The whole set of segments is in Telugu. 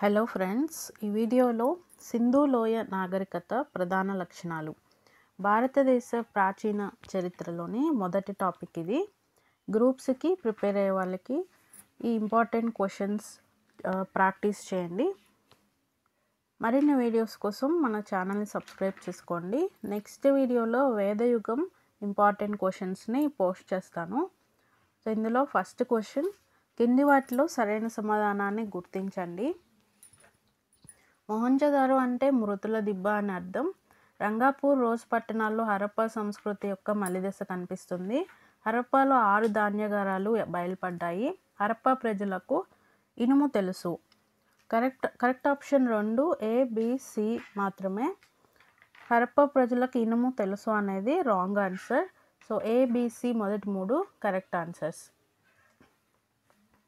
హలో ఫ్రెండ్స్, ఈ వీడియోలో సింధు లోయ నాగరికత ప్రధాన లక్షణాలు భారతదేశ ప్రాచీన చరిత్రలోని మొదటి టాపిక్ ఇది. గ్రూప్స్కి ప్రిపేర్ అయ్యే వాళ్ళకి ఈ ఇంపార్టెంట్ క్వశ్చన్స్ ప్రాక్టీస్ చేయండి. మరిన్ని వీడియోస్ కోసం మన ఛానల్ని సబ్స్క్రైబ్ చేసుకోండి. నెక్స్ట్ వీడియోలో వేదయుగం ఇంపార్టెంట్ క్వశ్చన్స్ని పోస్ట్ చేస్తాను. సో ఇందులో ఫస్ట్ క్వశ్చన్, కింది వాటిలో సరైన సమాధానాన్ని గుర్తించండి. మొహంజదారో అంటే మృతుల దిబ్బ అని అర్థం. రంగాపూర్, రోజ్ పట్టణాల్లో హరప్పా సంస్కృతి యొక్క మలిదశ కనిపిస్తుంది. హరప్పాలో 6 ధాన్యాగారాలు బయలుపడ్డాయి. హరప్పా ప్రజలకు ఇనుము తెలుసు. Correct option 2 A, B, C మాత్రమే. హరప్పా ప్రజలకు ఇనుము తెలుసు అనేది wrong answer. So A, B, C మొదటి 3 కరెక్ట్ ఆన్సర్స్.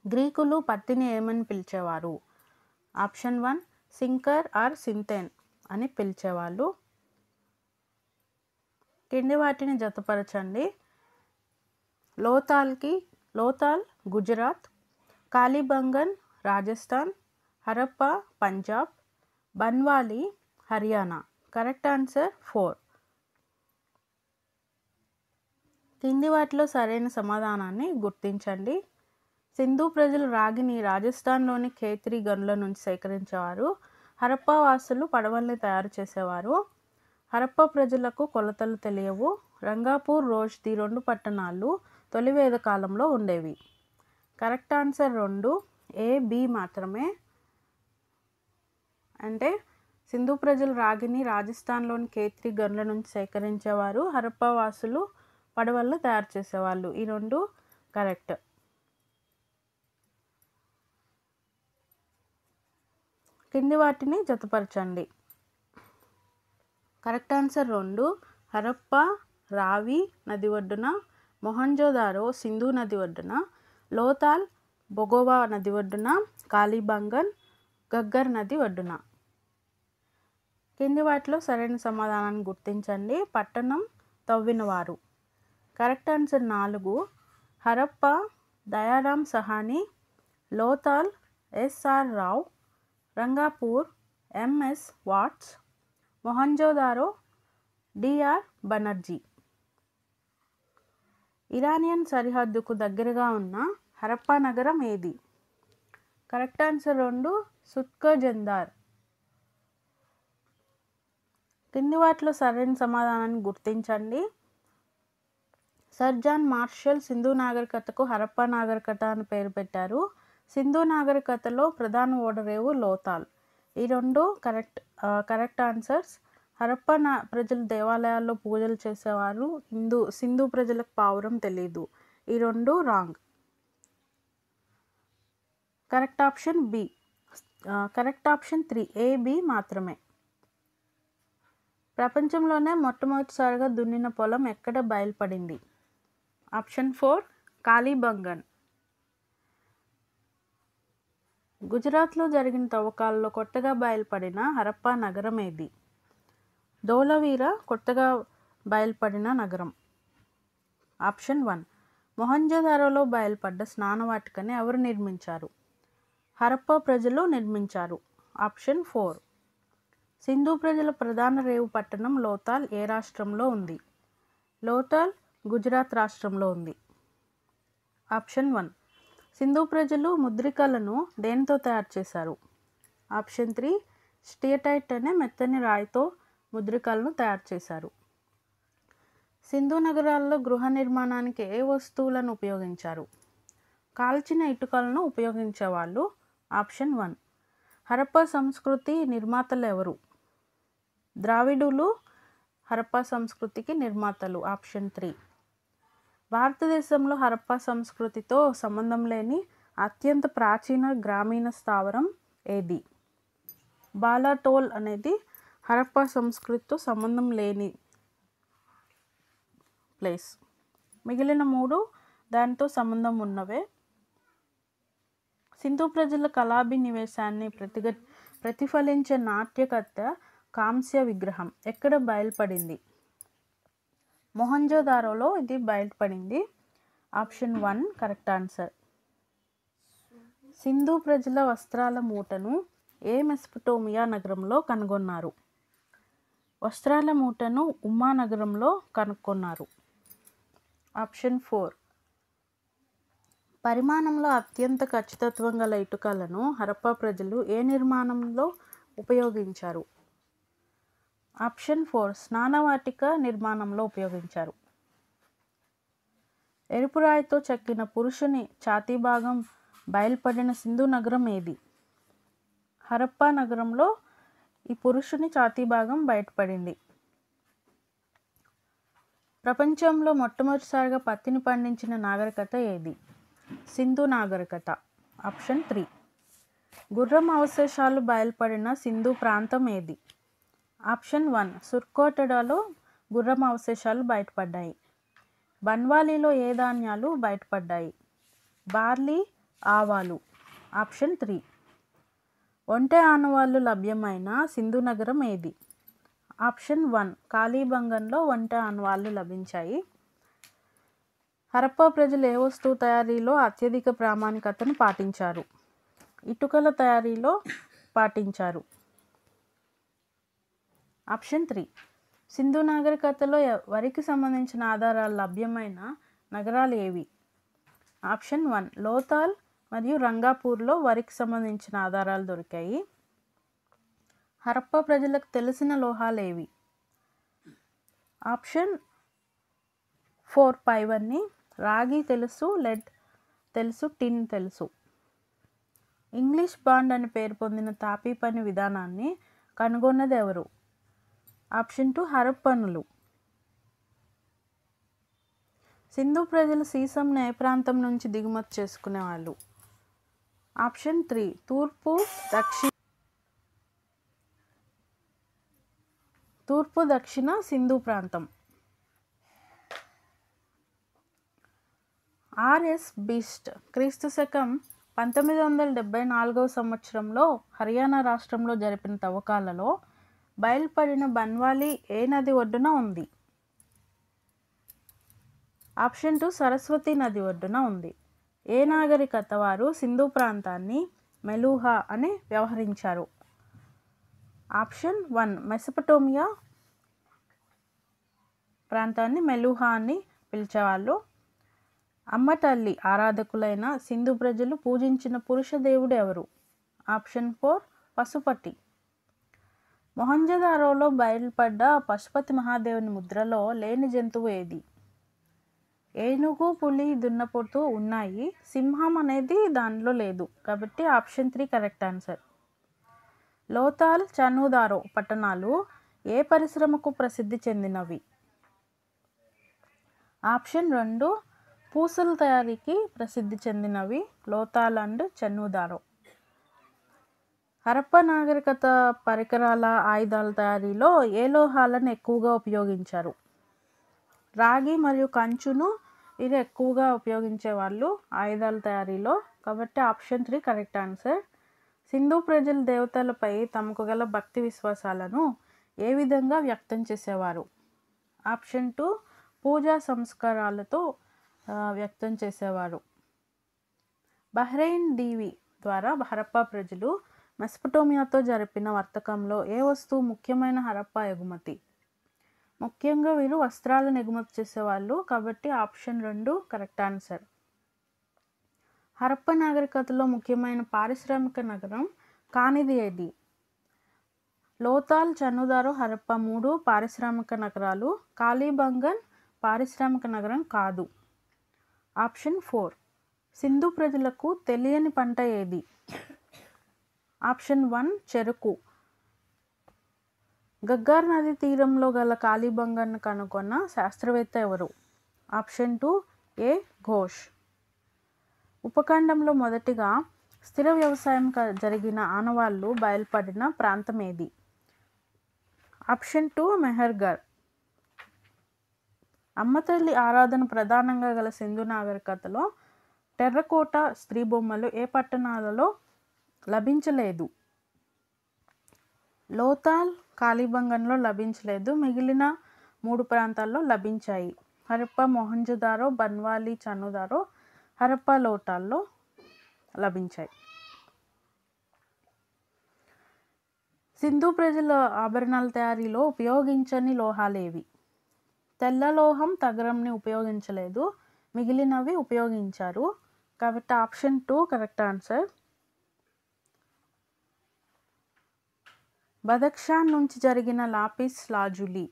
గ్రీకులు పత్తిని ఏమని పిలిచేవారు? ఆప్షన్ 1 సింకర్ ఆర్ సింతెన్ అని పిలిచేవాళ్ళు. కింది వాటిని జతపరచండి. లోతాల్ గుజరాత్, కాలిబంగన్ రాజస్థాన్, హరప్పా పంజాబ్, బన్వాలి హర్యానా. Correct answer 4. కింది వాటిలో సరైన సమాధానాన్ని గుర్తించండి. సింధు ప్రజలు రాగిని రాజస్థాన్లోని ఖేత్రి గనుల నుంచి సేకరించేవారు. హరప్పా వాసులు పడవల్ని తయారు చేసేవారు. హరప్పా ప్రజలకు కొలతలు తెలియవు. రంగాపూర్, రోజ్ ఈ 2 పట్టణాలు తొలి వేద కాలంలో ఉండేవి. కరెక్ట్ ఆన్సర్ 2 A, B మాత్రమే. అంటే సింధు ప్రజలు రాగిని రాజస్థాన్లోని ఖేత్రి గనుల నుంచి సేకరించేవారు. హరప్పా వాసులు పడవలను తయారు చేసేవాళ్ళు. ఈ 2 కరెక్ట్. కింది వాటిని జతపరచండి. కరెక్ట్ ఆన్సర్ 2 హరప్పా రావి నది ఒడ్డున, మొహంజోదారో సింధు నది ఒడ్డున, లోతాల్ బొగోవా నది ఒడ్డున, కాలిబంగన్ గగ్గర్ నది ఒడ్డున. కింది వాటిలో సరైన సమాధానాన్ని గుర్తించండి. పట్టణం తవ్వినవారు. Correct answer 4 Harappa Dayaram Sahni, Lothal SR Rao, Rangpur MS Vats, Mohenjodaro DR Banerjee. Iranian సరిహద్దుకు దగ్గరగా ఉన్న హరప్పా నగరం ఏది? Correct answer 2 Sutkagendor. కింది వాటిలో సరైన సమాధానాన్ని గుర్తించండి. సర్ జాన్ మార్షల్ సింధు నాగరికతకు హరప్పా నాగరికత అని పేరు పెట్టారు. సింధు నాగరికతలో ప్రధాన ఓడరేవు లోతాల్. ఈ 2 కరెక్ట్ ఆన్సర్స్. హరప్పా ప్రజలు దేవాలయాల్లో పూజలు చేసేవారు. సింధు ప్రజలకు పావురం తెలీదు. ఈ 2 wrong. Correct option B. Correct option 3 A, B మాత్రమే. ప్రపంచంలోనే మొట్టమొదటిసారిగా దున్నిన పొలం ఎక్కడ బయలుపడింది? ఆప్షన్ 4 కాలిబంగన్. గుజరాత్లో జరిగిన తవ్వకాలలో కొత్తగా బయలుపడిన హరప్పా నగరం ఏది? ధోలవీర కొత్తగా బయలుపడిన నగరం. ఆప్షన్ 1 మొహంజోదారోలో బయలుపడ్డ స్నానవాటికని ఎవరు నిర్మించారు? హరప్పా ప్రజలు నిర్మించారు. ఆప్షన్ 4. సింధు ప్రజల ప్రధాన రేవు పట్టణం లోతాల్ ఏ రాష్ట్రంలో ఉంది? లోతాల్ గుజరాత్ రాష్ట్రంలో ఉంది. ఆప్షన్ 1 సింధు ప్రజలు ముద్రికలను దేనితో తయారు చేశారు? ఆప్షన్ 3 స్టియటైట్ అనే మెత్తని రాయితో ముద్రికలను తయారు చేశారు. సింధు నగరాల్లో గృహ నిర్మాణానికి ఏ వస్తువులను ఉపయోగించారు? కాల్చిన ఇటుకలను ఉపయోగించేవాళ్ళు. ఆప్షన్ 1. హరప్పా సంస్కృతి నిర్మాతలు ఎవరు? ద్రావిడులు హరప్పా సంస్కృతికి నిర్మాతలు. ఆప్షన్ 3. భారతదేశంలో హరప్పా సంస్కృతితో సంబంధం లేని అత్యంత ప్రాచీన గ్రామీణ స్థావరం ఏది? బాలాటోల్ అనేది హరప్పా సంస్కృతితో సంబంధం లేని ప్లేస్. మిగిలిన 3 దానితో సంబంధం ఉన్నవే. సింధు ప్రజల కళాభినివేశాన్ని ప్రతిఫలించే నాట్యకత్త కాంస్య విగ్రహం ఎక్కడ బయలుపడింది? మొహంజోదారోలో ఇది బయలుపడింది. Option 1 correct answer. సింధు ప్రజల వస్త్రాల మూటను ఏ మెసపటోమియా నగరంలో కనుగొన్నారు? వస్త్రాల మూటను ఉమ్మా నగరంలో కనుగొన్నారు. ఆప్షన్ 4. పరిమాణంలో అత్యంత ఖచ్చితత్వం గల ఇటుకలను హరప్పా ప్రజలు ఏ నిర్మాణంలో ఉపయోగించారు? ఆప్షన్ 4. స్నానవాటిక నిర్మాణంలో ఉపయోగించారు. ఎరుపు రాయితో చెక్కిన పురుషుని ఛాతీ భాగం బయల్పడిన సింధు నగరం ఏది? హరప్పా నగరంలో ఈ పురుషుని ఛాతీ భాగం బయటపడింది. ప్రపంచంలో మొట్టమొదటిసారిగా పత్తిని పండించిన నాగరికత ఏది? సింధు నాగరికత. ఆప్షన్ 3. గుర్రం అవశేషాలు బయల్పడిన సింధు ప్రాంతం ఏది? ఆప్షన్ 1. సుర్కోటడాలో గుర్రం అవశేషాలు బయటపడ్డాయి. బన్వాలీలో ఏ ధాన్యాలు బయటపడ్డాయి? బార్లీ, ఆవాలు. ఆప్షన్ 3. ఒంటె ఆనవాళ్లు లభ్యమైన సింధు నగరం ఏది? ఆప్షన్ 1. కాళీబంగన్లో ఒంటె ఆనవాళ్లు లభించాయి. హరప్పా ప్రజలు ఏ వస్తువు తయారీలో అత్యధిక ప్రామాణికతను పాటించారు? ఇటుకల తయారీలో పాటించారు. ఆప్షన్ 3. సింధు నాగరికతలో వరికి సంబంధించిన ఆధారాలు లభ్యమైన నగరాలు ఏవి? ఆప్షన్ 1. లోతాల్ మరియు రంగాపూర్లో వరికి సంబంధించిన ఆధారాలు దొరికాయి. హరప్పా ప్రజలకు తెలిసిన లోహాలు ఏవి? ఆప్షన్ 4 పైవన్నీ. రాగి తెలుసు, లెడ్ తెలుసు, టిన్ తెలుసు. ఇంగ్లీష్ బాండ్ అని పేరు పొందిన తాపీ పని విధానాన్ని కనుగొన్నది ఎవరు? ఆప్షన్ 2 హరప్పనులు. సింధు ప్రజలు సీసంను ఏ ప్రాంతం నుంచి దిగుమతి చేసుకునేవాళ్ళు? ఆప్షన్ 3 తూర్పు దక్షిణ సింధు ప్రాంతం. ఆర్ఎస్ బీస్ట్ క్రీస్తు శకం 1974 సంవత్సరంలో హర్యానా రాష్ట్రంలో జరిపిన తవ్వకాలలో బయల్పడిన బన్వాలి ఏ నది ఒడ్డున ఉంది? ఆప్షన్ 2 సరస్వతి నది ఒడ్డున ఉంది. ఏ నాగరికత వారు సింధు ప్రాంతాన్ని మెలూహా అని వ్యవహరించారు? ఆప్షన్ 1 మెసపటోమియా ప్రాంతాన్ని మెలూహా అని పిలిచేవాళ్ళు. అమ్మ తల్లి ఆరాధకులైన సింధు ప్రజలు పూజించిన పురుష దేవుడు ఎవరు? ఆప్షన్ 4 పశుపతి. మొహంజదారోలో బయలుపడ్డ పశుపతి మహాదేవుని ముద్రలో లేని జంతువు ఏది? ఏనుగు, పులి, దున్నపోతు ఉన్నాయి, సింహం అనేది దానిలో లేదు. కాబట్టి ఆప్షన్ 3 కరెక్ట్ ఆన్సర్. లోతాల్, చనుదారో పట్టణాలు ఏ పరిశ్రమకు ప్రసిద్ధి చెందినవి? ఆప్షన్ 2 పూసల తయారీకి ప్రసిద్ధి చెందినవి లోతాల్ అండ్ చనుదారో. హరప్పా నాగరికత పరికరాల, ఆయుధాల తయారీలో ఏ లోహాలను ఎక్కువగా ఉపయోగించారు? రాగి మరియు కంచును ఇది ఎక్కువగా ఉపయోగించేవాళ్ళు ఆయుధాల తయారీలో. కాబట్టి ఆప్షన్ 3 కరెక్ట్ ఆన్సర్. సింధు ప్రజలు దేవతలపై తమకు గల భక్తి విశ్వాసాలను ఏ విధంగా వ్యక్తం చేసేవారు? ఆప్షన్ 2 పూజా సంస్కారాలతో వ్యక్తం చేసేవారు. బహ్రెయిన్ దీవి ద్వారా హరప్పా ప్రజలు మెసపటోమియాతో జరిపిన వర్తకంలో ఏ వస్తువు ముఖ్యమైన హరప్పా ఎగుమతి? ముఖ్యంగా వీరు వస్త్రాలను ఎగుమతి చేసేవాళ్ళు. కాబట్టి ఆప్షన్ 2 కరెక్ట్ ఆన్సర్. హరప్పా నాగరికతలో ముఖ్యమైన పారిశ్రామిక నగరం కానిది ఏది? లోతాల్, చనుదారో, హరప్పా 3 పారిశ్రామిక నగరాలు. కాళీబంగన్ పారిశ్రామిక నగరం కాదు. ఆప్షన్ 4 సింధు ప్రజలకు తెలియని పంట ఏది? ఆప్షన్ 1 చెరుకు. గగ్గార్ నది తీరంలో గల కాళీబంగన్ను కనుగొన్న శాస్త్రవేత్త ఎవరు? ఆప్షన్ 2 ఏ ఘోష్. ఉపఖండంలో మొదటిగా స్థిర వ్యవసాయం జరిగిన ఆనవాళ్లు బయల్పడిన ప్రాంతం ఏది? ఆప్షన్ 2 మెహర్గఢ్. అమ్మతల్లి ఆరాధన ప్రధానంగా గల సింధు నాగరికతలో టెర్రకోట స్త్రీ బొమ్మలు ఏ పట్టణాలలో లభించలేదు? లోతాల్, కాళీబంగన్లో లభించలేదు. మిగిలిన 3 ప్రాంతాల్లో లభించాయి. హరప్పా, మొహంజదారో, బన్వాలి, చనుదారో, హరప్పా, లోటాల్లో లభించాయి. సింధు ప్రజల ఆభరణాల తయారీలో ఉపయోగించని లోహాలేవి? తెల్ల లోహం తగరంని ఉపయోగించలేదు, మిగిలినవి ఉపయోగించారు. కాబట్టి ఆప్షన్ 2 కరెక్ట్ ఆన్సర్. బదక్షాన్ నుంచి జరిగిన లాపిస్ లాజులి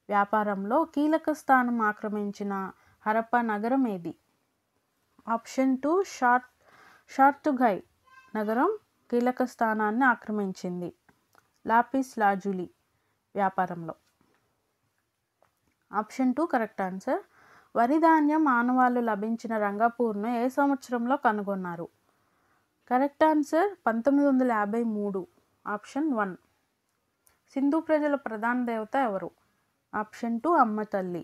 వ్యాపారంలో కీలక స్థానం ఆక్రమించిన హరప్పా నగరం ఏది? ఆప్షన్ 2 షార్తుఘై నగరం కీలక స్థానాన్ని ఆక్రమించింది లాపిస్ లాజులి వ్యాపారంలో. Option 2 correct answer. వరి ధాన్యం ఆనవాళ్లు లభించిన రంగపూర్ను ఏ సంవత్సరంలో కనుగొన్నారు? Correct answer 1953. ఆప్షన్ 1. సింధు ప్రజల ప్రధాన దేవత ఎవరు? ఆప్షన్ 2 అమ్మ తల్లి.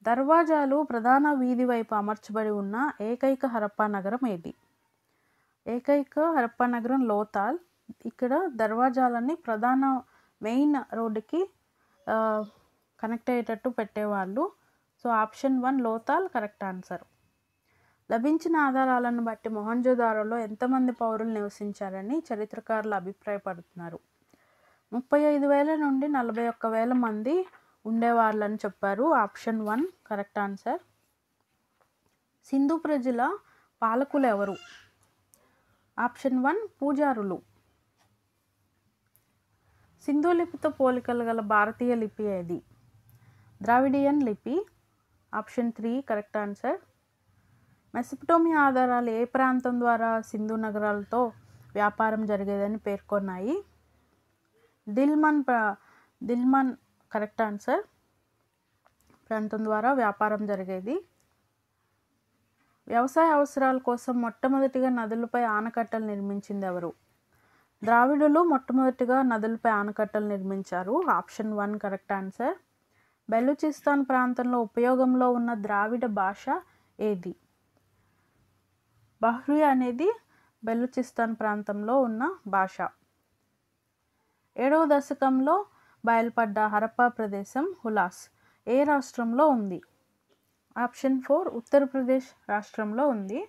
దర్వాజాలు ప్రధాన వీధి వైపు అమర్చబడి ఉన్న ఏకైక హరప్పా నగరం ఏది? ఏకైక హరప్పా నగరం లోతాల్. ఇక్కడ దర్వాజాలని ప్రధాన మెయిన్ రోడ్డుకి కనెక్ట్ అయ్యేటట్టు పెట్టేవాళ్ళు. So option 1 Lothal correct answer. లభించిన ఆధారాలను బట్టి మొహంజోదారోలో ఎంతమంది పౌరులు నివసించారని చరిత్రకారులు అభిప్రాయపడుతున్నారు? 35,000 నుండి 41,000 మంది ఉండేవాళ్ళని చెప్పారు. Option 1 correct answer. సింధు ప్రజల పాలకులు ఎవరు? ఆప్షన్ 1 పూజారులు. సింధు లిపితో పోలికలు గల భారతీయ లిపి ఏది? ద్రావిడియన్ లిపి. Option 3 correct answer. మెసపటోమియా ఆధారాలు ఏ ప్రాంతం ద్వారా సింధు నగరాలతో వ్యాపారం జరిగేదని పేర్కొన్నాయి? దిల్మన్ కరెక్ట్ ఆన్సర్. ప్రాంతం ద్వారా వ్యాపారం జరిగేది. వ్యవసాయ అవసరాల కోసం మొట్టమొదటిగా నదులపై ఆనకట్టలు నిర్మించింది ఎవరు? ద్రావిడులు మొట్టమొదటిగా నదులపై ఆనకట్టలు నిర్మించారు. Option 1 correct answer. బెలూచిస్తాన్ ప్రాంతంలో ఉపయోగంలో ఉన్న ద్రావిడ భాష ఏది? బహ్రీ అనేది బెలూచిస్తాన్ ప్రాంతంలో ఉన్న భాష. 7వ దశకంలో బయలుపడ్డ హరప్పా ప్రదేశం హులాస్ ఏ రాష్ట్రంలో ఉంది? ఆప్షన్ 4 ఉత్తరప్రదేశ్ రాష్ట్రంలో ఉంది.